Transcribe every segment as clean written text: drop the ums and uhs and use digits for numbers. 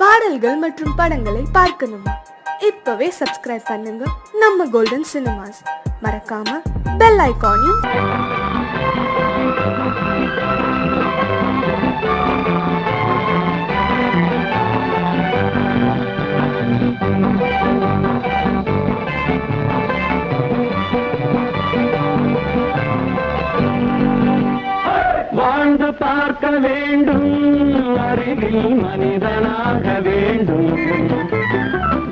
பாடல்கள் மற்றும் படங்களை பார்க்கணுமா? இப்பவே சப்ஸ்கிரைப் பண்ணுங்க நம்ம கோல்டன் சினிமாஸ். மறக்காம பெல் ஐகானையும் வாழ்ந்து பார்க்க வேண்டும், அறிவில் மனிதனாக வேண்டும்,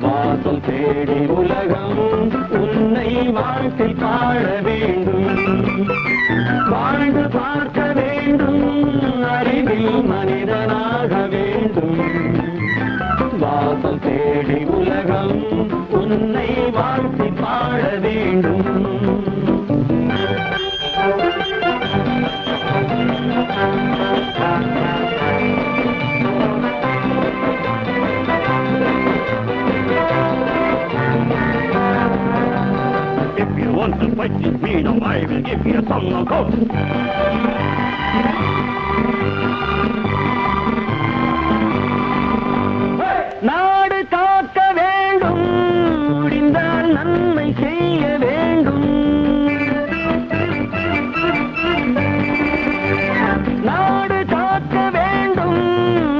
வாசல் தேடி உலகம் உன்னை வாழ்க்கை பாட வேண்டும். வாழ்ந்து பார்க்க வேண்டும், அறிவில் மனிதனாக வேண்டும், வாசல் தேடி உலகம் உன்னை வாழ்க்கை பாட வேண்டும். If you want to fight with me now, I will give you a song of hope. நாடு காக்க வேண்டும், முடிந்தால் நன்மை செய்ய வேண்டும். நாடு காக்க வேண்டும்,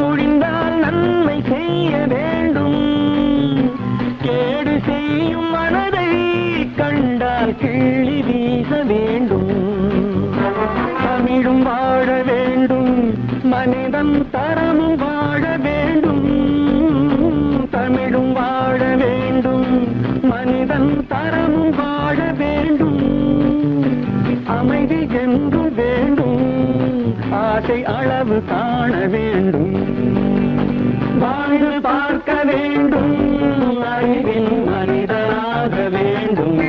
முடிந்தால் நன்மை செய்ய வேண்டும். கேடு செய்யும் மனதை கண்டால் கிள்ளி வீச வேண்டும். தமிழும் வாழ வேண்டும், மனிதன் தரமும் வாழ வேண்டும். தமிழும் வாழ வேண்டும், மனிதன் தரமும் வாழ வேண்டும். அமைதி என்று வேண்டும், ஆசை அளவு காண வேண்டும். வாழ்ந்து பார்க்க வேண்டும், அறிவின் மனிதனாக வேண்டும்.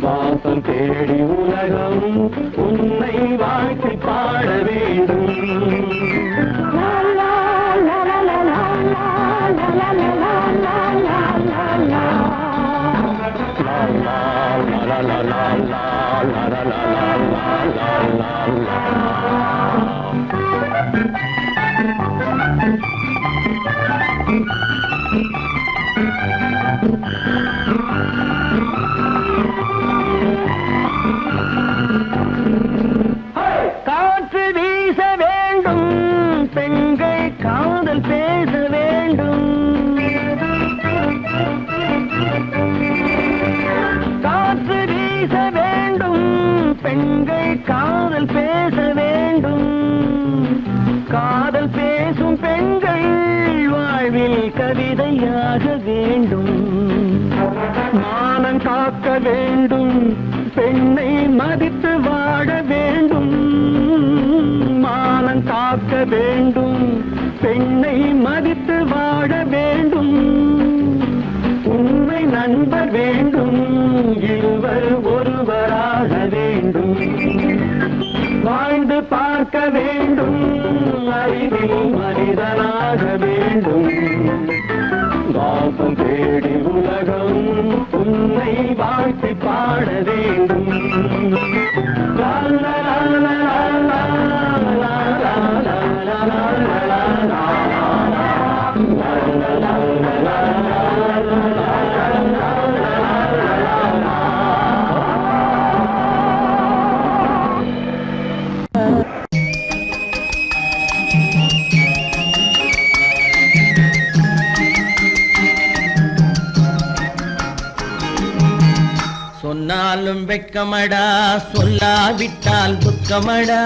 வாசம் தேடி உலகம் உன்னை வாழ்க்கை பாட வேண்டும். காற்று வீச வேண்டும், பெண்கள் காதல் பேச வேண்டும். காற்று வீச வேண்டும், பெண்கள் காதல் பேச வேண்டும். காதல் பேசும் பெண்கள் வாழ்வில் கவிதையாக வேண்டும். மானம் காக்க வேண்டும், பெண்ணை மதித்து வாழ வேண்டும். மானம் காக்க வேண்டும், பெண்ணை மதித்து வாழ வேண்டும். உண்மை நண்பர் வேண்டும், இருவர் ஒருவராக வேண்டும். வாழ்ந்து பார்க்க வேண்டும், அறிவில் மனிதனாக வேண்டும். வாசம் தேடி உலகம் உன்னை வாழ்த்தி பாட வேண்டும். லா லா லா லா லா லா லா லா லா லா. சொன்னாலும் வெட்கமடா, சொல்லாவிட்டால் துக்கமடா.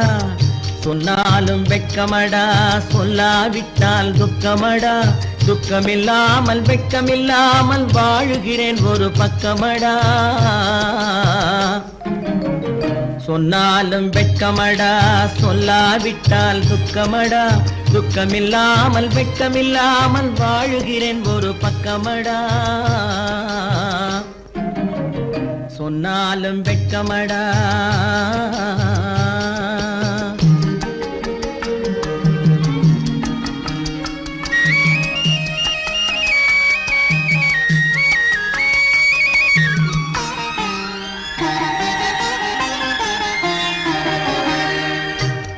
சொன்னாலும் வெட்கமடா, சொல்லாவிட்டால் துக்கமடா. துக்கமில்லாமல் வெட்கமில்லாமல் வாழுகிறேன் ஒரு பக்கமடா. சொன்னாலும் வெட்கமடா, சொல்லாவிட்டால் துக்கமடா. துக்கமில்லாமல் வெட்கமில்லாமல் வாழுகிறேன் ஒரு பக்கமடா. சொன்னாலும் வெட்கமடா.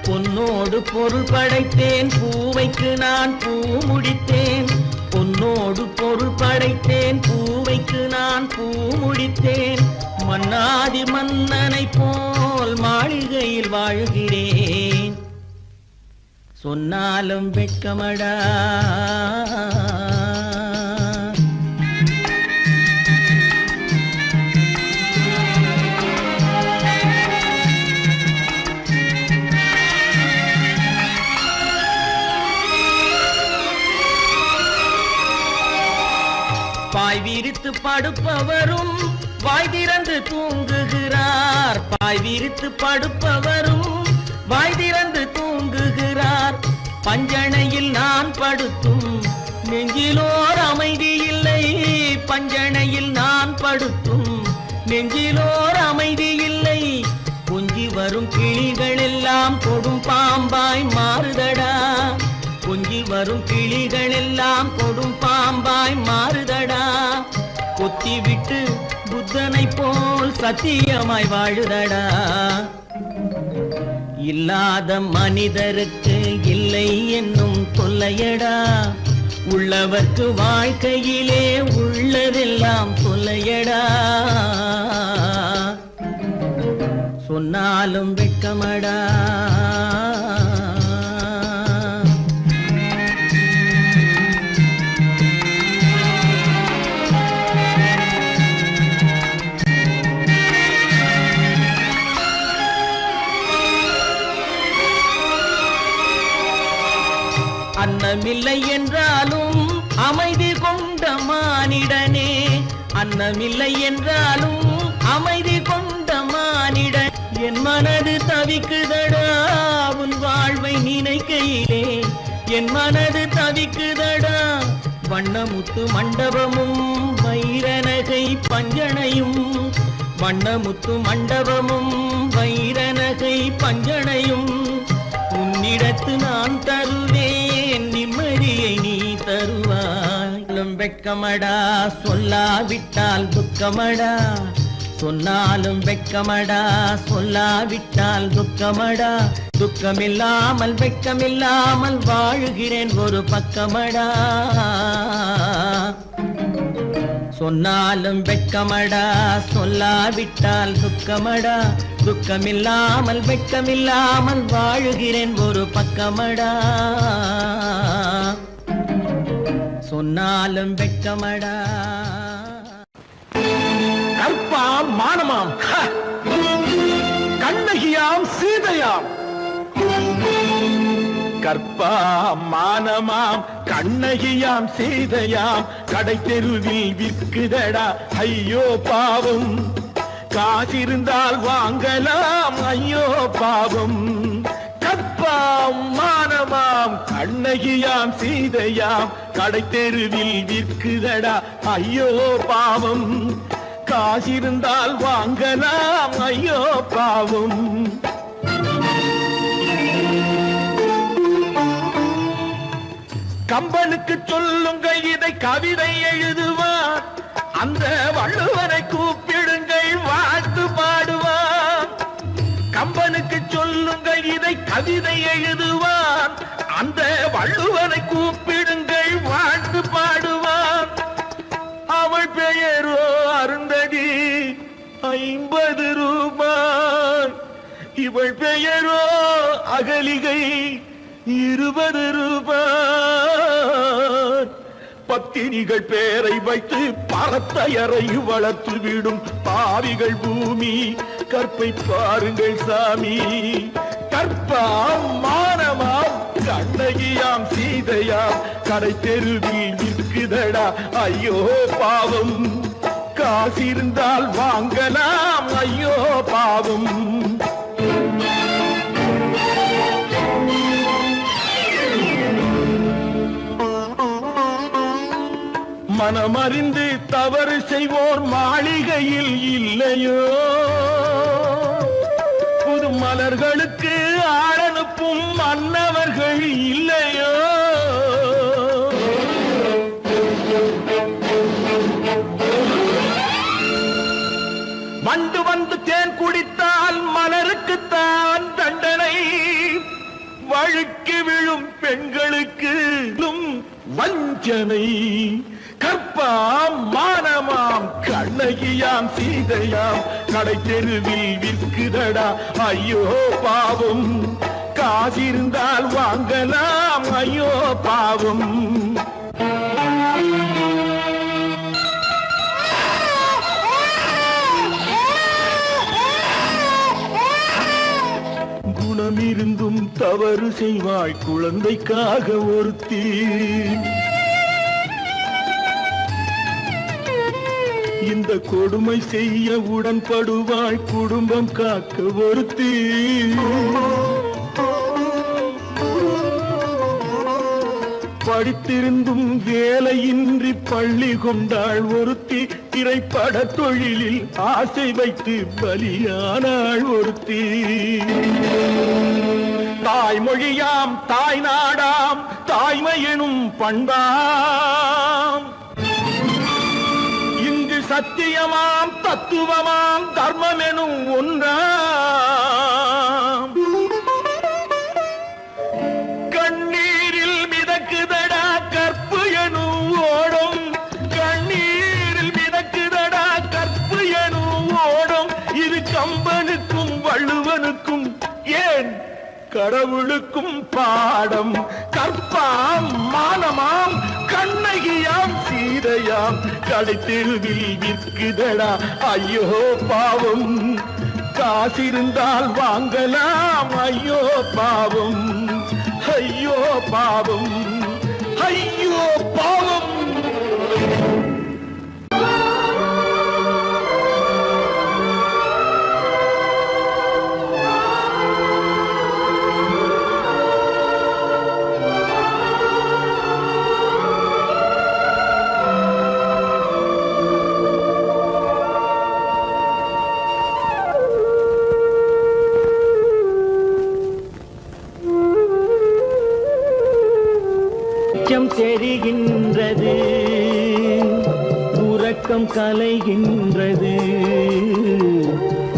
பொன்னோடு போ பொருள் படைத்தேன், பூவைக்கு நான் பூ முடித்தேன். பொன்னோடு பொருள் படைத்தேன், பூவைக்கு நான் பூ முடித்தேன். மன்னாதி மன்னனை போல் மாளிகையில் வாழ்கிறேன். சொன்னாலும் வெட்கமடா. பாய் விரித்து படுப்பவரும் வாய் திறந்து தூங்குகிறார். பாய் விரித்து படுப்பவரும் வாய் திறந்து தூங்குகிறார். பஞ்சணையில் நான் படுத்தும் நெஞ்சிலோர் அமைதி இல்லை. பஞ்சணையில் நான் படுத்தும் நெஞ்சிலோர் அமைதி இல்லை. கொஞ்சி வரும் கிளிகள் எல்லாம் கொடும் பாம்பாய் மாறுதடா. கொஞ்சி வரும் கிளிகள் எல்லாம் கொடும் பாம்பாய் மாறுதடா. கொத்தி விட்டு புத்தனை போல் சத்தியமாய் வாழுதடா. இல்லாத மனிதருக்கு இல்லை என்னும் தொல்லையடா. உள்ளவர்க்கு வாழ்க்கையிலே உள்ளதெல்லாம் தொல்லையடா. சொன்னாலும் வெட்கமடா. அன்னமில்லை என்றாலும் அமைதி கொண்ட மானிடனே. அன்னமில்லை என்றாலும் அமைதி கொண்ட மானிடன். என் மனது தவிக்குதடா உன் வாழ்வை நினைக்கையிலே. என் மனது தவிக்குதடா. வண்ணமுத்து மண்டபமும் வைரநகை பஞ்சனையும். வண்ணமுத்து மண்டபமும் வைரநகை பஞ்சனையும். உன்னிடத்து நான் தருவேன், நிம்மதியை நீ தருவாய். வெட்கமடா, சொல்லாவிட்டால் துக்கமடா. சொன்னாலும் வெட்கமடா, சொல்லாவிட்டால் துக்கமடா. துக்கமில்லாமல் வெட்கமில்லாமல் வாழுகிறேன் ஒரு பக்கமடா. சொன்னாலும் வெட்கமடா, சொல்லாவிட்டால் துக்கமடா. துக்கமில்லாமல் வெட்கமில்லாமல் வாழுகிறேன் ஒரு பக்கமடா. சொன்னாலும் வெட்கமடா. கற்பாம் மானமாம், கண்ணகியாம் சீதையாம். கற்பாம் மானமாம், கண்ணகியாம் சீதையாம். கடை தெருவில் விற்குதடா ஐயோ பாவம். காசிருந்தால் வாங்கலாம் ஐயோ பாவம். கற்பாம் மானமாம், கண்ணகியாம் சீதையாம். கடை தெருவில் விற்குதடா ஐயோ பாவம். காசிருந்தால் வாங்கலாம் ஐயோ பாவம். கம்பனுக்கு சொல்லுங்கள் இதை கவிதை எழுதுவார். அந்த வள்ளுவனை கூப்பிடுங்கள் வாழ்த்து பாடுவார். கம்பனுக்கு சொல்லுங்கள் இதை கவிதை எழுதுவார். அந்த வள்ளுவனை கூப்பிடுங்கள் வாழ்த்து பாடுவார். அவள் பெயரோ அருந்ததி 50 ரூபாய். இவள் பெயரோ அகலிகை 20 ரூபாய். பத்தினிகள் பேரை வைத்து பரத்தையரை வளர்த்து விடும் பாவிகள் பூமி. கற்பை பாருங்கள் சாமி. கற்பாம் மானமாம், கண்ணகியாம் சீதையாம். கடை தெருவில் விற்குதடா ஐயோ பாவம். காசிருந்தால் வாங்கலாம் ஐயோ பாவம். மனமறிந்து தவறு செய்வோர் மாளிகையில் இல்லையோ. புது மலர்களுக்கு ஆளனுப்பும் மன்னவர்கள் இல்லையோ. வண்டு வந்து தேன் குடித்தால் மலருக்குத்தான் தண்டனை. வழி வழுக்கி விழும் பெண்களுக்கு வஞ்சனை கற்பாம் மானமாம் கண்ணகியாம் சீதையாம் கடை தெருவில் விற்குதடா ஐயோ பாவம் காசிருந்தால் வாங்கலாம் ஐயோ பாவம் குணமிருந்தும் தவறு செய்வாய் குழந்தைக்காக ஒருத்தி இந்த கொடுமை செய்ய உடன்படுவாய் குடும்பம் காக்க ஒருத்தி படித்திருந்தும் வேலையின்றி பள்ளி கொண்டாள் ஒருத்தி திரைப்பட தொழிலில் ஆசை வைத்து பலியானாள் ஒருத்தி தாய்மொழியாம் தாய் நாடாம் தாய்மை எனும் பண்பாம் இங்கு சத்தியமாம் தத்துவமாம் தர்மம் எனும் ஒன்றாம் கண்ணீரில் மிதக்குதடா கற்பு எனும் ஓடும் கண்ணீரில் மிதக்குதடா கற்பு எனும் ஓடும் இது கம்பனுக்கும் வள்ளுவனுக்கும் ஏன் கடவுளுக்கும் பாடம் கற்பாம் மானமாம் கண்ணகியாம் சீதையாம் கடைத்தெருவில் விற்குதடா ஐயோ பாவம் காசிருந்தால் வாங்கலாம் ஐயோ பாவம் ஐயோ பாவம் ஐயோ பாவம் தெரிகின்றது உறக்கம் கலைகின்றது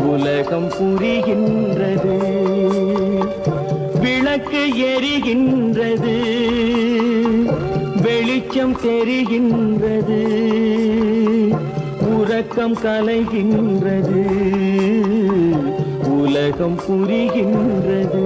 உலகம் புரிகின்றது விளக்கு எரிகின்றது வெளிச்சம் தெரிகின்றது உறக்கம் கலைகின்றது உலகம் புரிகின்றது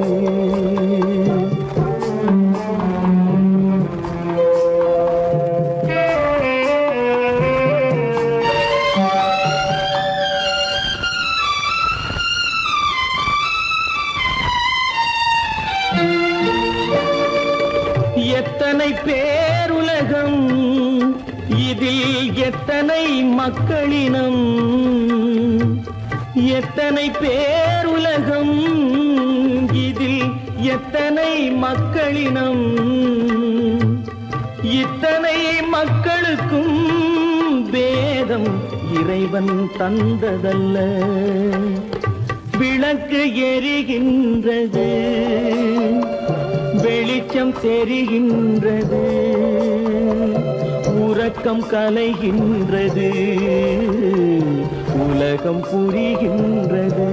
எத்தனை பேருலகம் இதில் எத்தனை மக்களினம் எத்தனை பேருலகம் இதில் எத்தனை மக்களினம் இத்தனை மக்களுக்கும் வேதம் இறைவன் தந்ததல்ல விளக்கு எரிகின்றது வெளிச்சம் தெரிகின்றது உறக்கம் கலைகின்றது உலகம் புரிகின்றது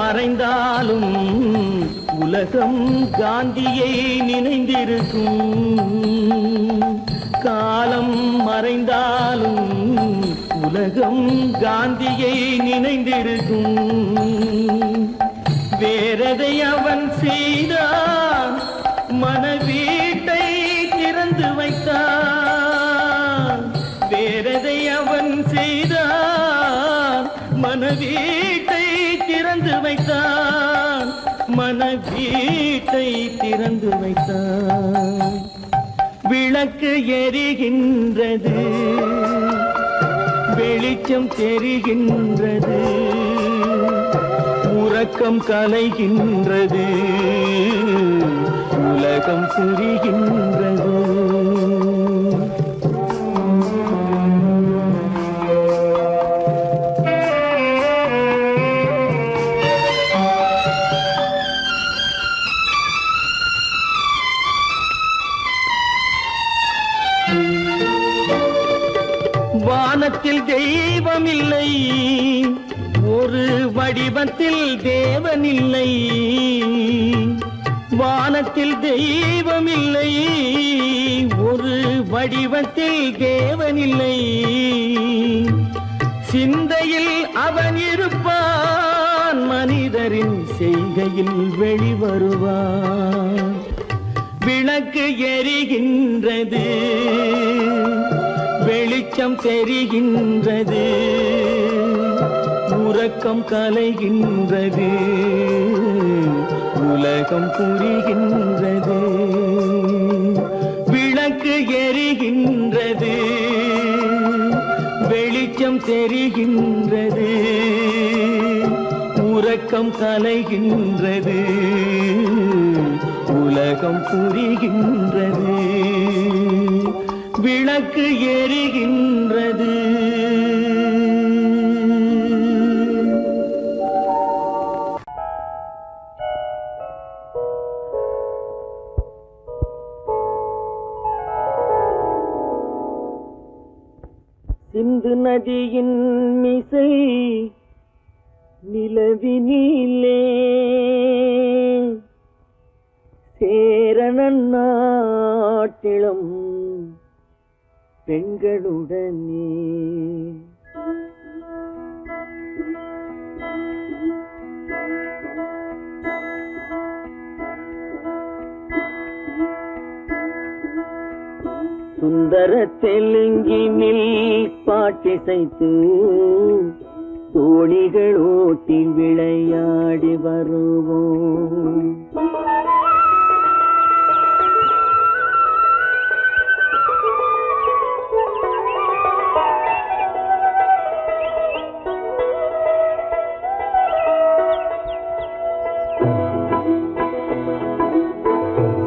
மறைந்தாலும் உலகம் காந்தியை நினைந்திருக்கும் காலம் மறைந்தாலும் உலகம் காந்தியை நினைந்திருக்கும் வேறதை அவன் செய்தான் மனவீட்டை திறந்து வைத்தான் வேறதை அவன் செய்தான் மனவீட்டை திறந்து வைத்தான் மனவீட்டை திறந்து வைத்தான் விளக்கு எரிகின்றது வெளிச்சம் தெரிகின்றது உறக்கம் கலைகின்றது உலகம் புரிகின்றது வானத்தில் தெய்வமில்லை, ஒரு வடிவத்தில் தேவனில்லை. வானத்தில் தெய்வமில்லை, ஒரு வடிவத்தில் தேவனில்லை. சிந்தையில் அவன் இருப்பான், மனிதரின் செய்கையில் வெளிவருவான். விளக்கு எரிகின்றது, வெளிச்சம் தெரிகின்றது, உறக்கம் கலைகின்றது, உலகம் புரிகின்றது. விளக்கு எரிகின்றது, வெளிச்சம் தெரிகின்றது, உறக்கம் கலைகின்றது, உலகம் புரிகின்றது. விளக்கு எரிகின்றது. சிந்து நதியின் மிசை நிலவினிலே சேரணன் நாட்டிலும் பெண்களுடனே. சுந்தர தெலுங்கினில் பாட்டிசைத்து தோணிகள் ஓட்டி விளையாடி வருவோம்.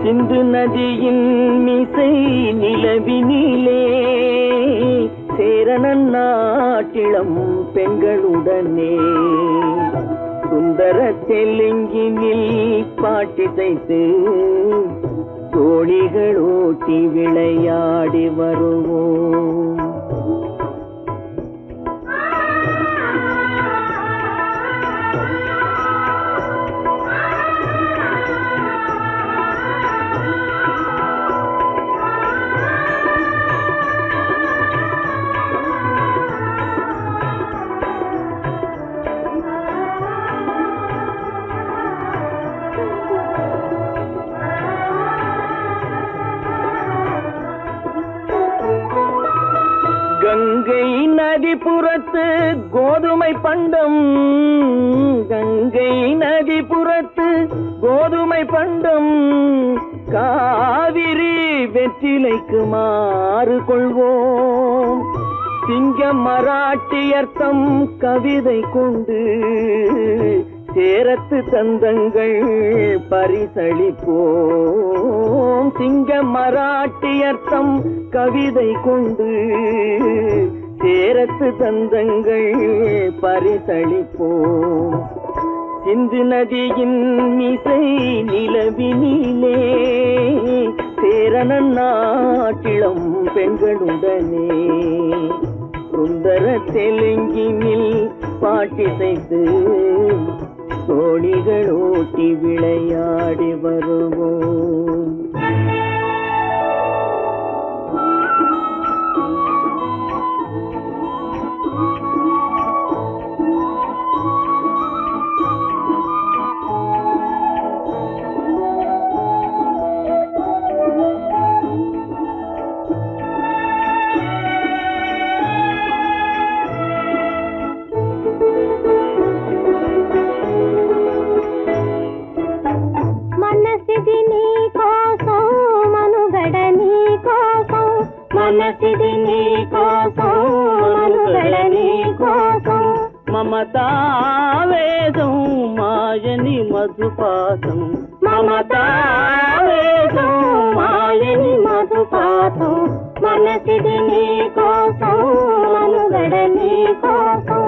சிந்து நதியின் மிசை நிலவினிலே சேரணன் நாட்டிளம் பெண்களுடனே. சுந்தர தெலுங்கினில் பாட்டிசைத்து தோணிகள் ஓட்டி விளையாடி வருவோம். கங்கை நதிபுறத்து கோதுமை பண்டம், கங்கை நதிபுறத்து கோதுமை பண்டம், காவிரி வெற்றிலைக்கு மாறு கொள்வோம். சிங்கம் மராட்டியர்த்தம் கவிதை கொண்டு சேரத்து தந்தங்கள் பரிசளிப்போம். சிங்கம் மராட்டியர்த்தம் கவிதை கொண்டு சேரத்து தந்தங்கள் பரிசளிப்போம். சிந்து நதியின் மிசை நிலவினிலே சேரணன் நாட்டிளம் பெண்களுடனே. சுந்தர தெலுங்கினில் பாட்டிசைத்து தோணிகள் ஓட்டி விளையாடி வருவோம். మనసిది నీ కోసం మనుగడ నీ కోసం మమతావేదం మాయని మధుపాసం మమతావేదం మాయని మధుపాసం మనసిది నీ కోసం మనుగడ నీ కోసం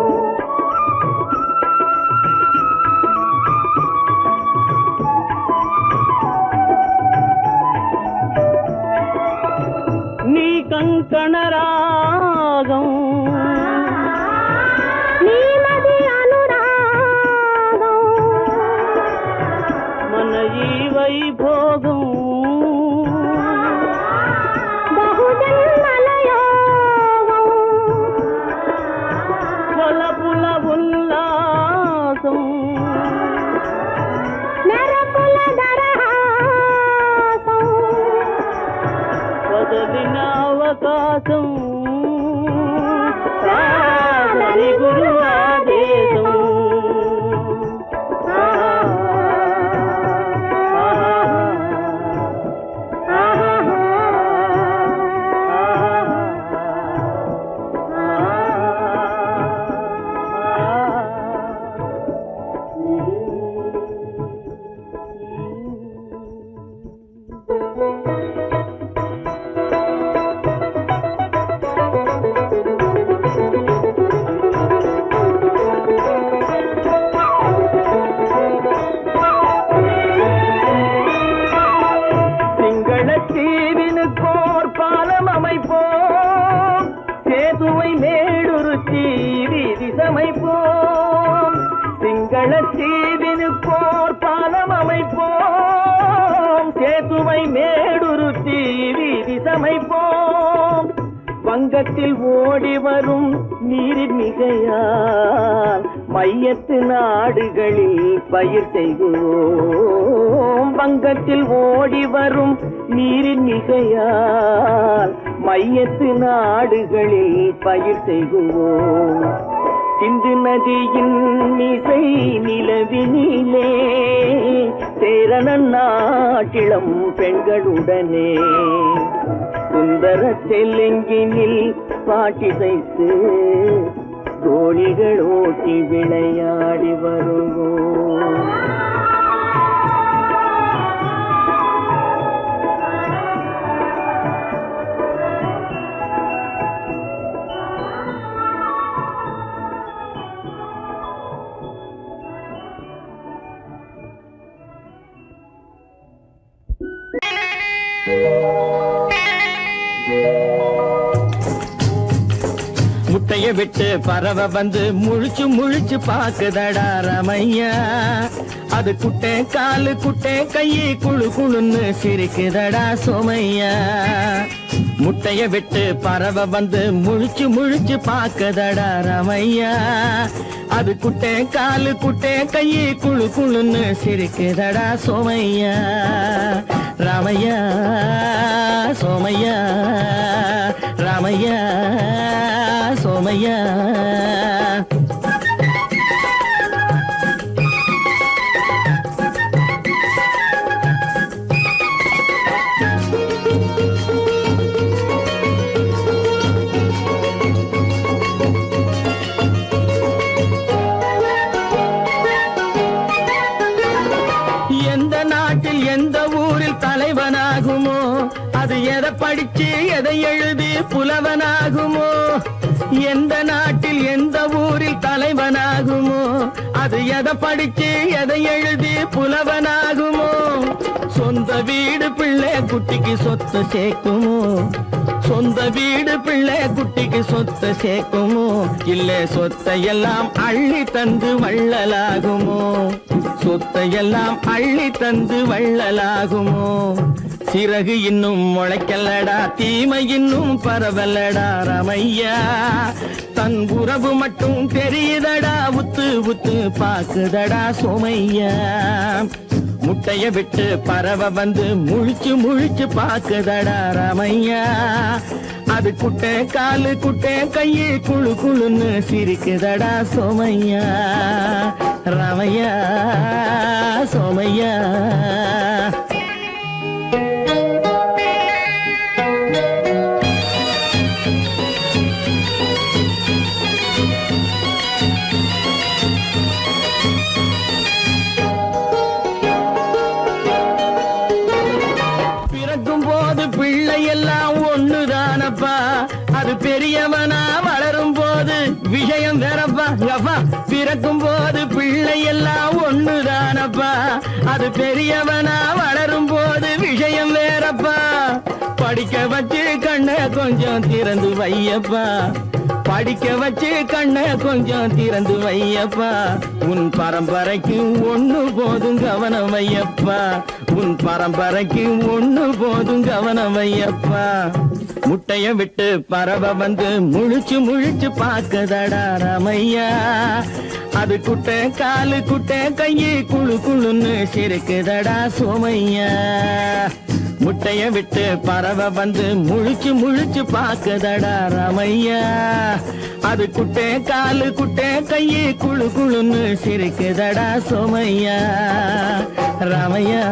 కంకణ రాగం ఈ వైభోగం బహుజన్మల యోగం కొలపుల ఉల్లాసం మెరపుల దరహాసం వదలిన అవకాశం సాధని గురు ఆదేశం சிங்களத்தீவினுக்கோர் பாலம் அமைப்போம் சேதுவை மேடுருத்தி வீதி சமைப்போம் சிங்களத்தீவினுக்கோர் பாலம் அமைப்போம் சேதுவை மேடுருத்தி வீதி சமைப்போம் வங்கத்தில் ஓடி வரும் நீரின் மிகையால் மையத்து நாடுகளில் பயிர் செய்கிறோம் வங்கத்தில் ஓடி வரும் நீரின் மிகையால் மையத்து நாடுகளில் பயிர் செய்கிறோம் சிந்து நதியின் மிசை நிலவினிலே சேரணன் நாட்டிளம் பெண்களுடனே சுந்தர தெலுங்கினில் பாட்டிசைத்து தோழிகள் ஓட்டி விளையாடி வருவோம் முட்டைய விட்டு பறவை வந்து முழிச்சு முழிச்சு பாக்குதடா ரமையா அது குட்டை காலு குட்டை கையை குழு குழுன்னு சிரிக்குதடா சோமையா முட்டைய விட்டு பறவை வந்து முழிச்சு முழிச்சு பாக்குதடா ரமையா அது குட்டை காலு குட்டை கையை குழு குழுன்னு சிரிக்குதடா சோமையா ராமையா சோமையா ராமையா சோமையா எந்த நாட்டில் எந்த ஊரில் தலைவனாகுமோ அது எதை படிச்சு எதை எழுதி புலவனாகுமோ எந்த நாட்டில் எந்த ஊரில் தலைவனாகுமோ அது எதை படிச்சு எதை எழுதி புலவனாகுமோ சொந்த வீடு பிள்ளை குட்டிக்கு சொத்து சேர்க்குமோ சொந்த வீடு பிள்ளை குட்டிக்கு சொத்தை சேர்க்குமோ இல்ல சொத்தை எல்லாம் அள்ளி தந்து வள்ளலாகுமோ சொத்தை எல்லாம் அள்ளி தந்து வள்ளலாகுமோ சிறகு இன்னும் முளைக்கல்லடா தீமை இன்னும் பரவல்லடா ரமையா தன் உறவு மட்டும் தெரியுதடா உத்து உத்து பாக்குதடா சோமையா முட்டைய விட்டு பறவை வந்து முழிச்சு முழிச்சு பாக்குதடா ரமையா அது குட்டை காலு குட்டை கையை குழு குழுன்னு சிரிக்குதடா சோமையா ரமையா சோமையா பிள்ளை எல்லாம் ஒண்ணுதானப்பா அது பெரியவனா வளரும் போது விஷயம் வேறப்பா அப்பா பிறக்கும் போது பிள்ளை எல்லாம் ஒண்ணுதானப்பா அது பெரியவனா வளரும் போது விஷயம் வேறப்பா படிக்க வச்சு கண்ண கொஞ்சம் திறந்து வையப்பா படிக்க வச்சு கண்ணை கொஞ்சம் திறந்து வையப்பா உன் பரம்பரைக்கு ஒண்ணு போதும் கவனம் வையப்பா உன் பரம்பரைக்கு ஒண்ணு போதும் கவனம் வையப்பா முட்டைய விட்டு பறவை வந்து முழிச்சு முழிச்சு பாக்குதடா ராமையா அது குட்டை காலு குட்டை கையு குழு குழுன்னு சிரிக்குதடா சோமையா முட்டைய விட்டு பறவை வந்து முழிச்சு முழிச்சு பாக்குதடா ராமையா அது குட்டை காலு குட்டை கையு குழு குழுன்னு சிரிக்குதடா சோமையா ராமையா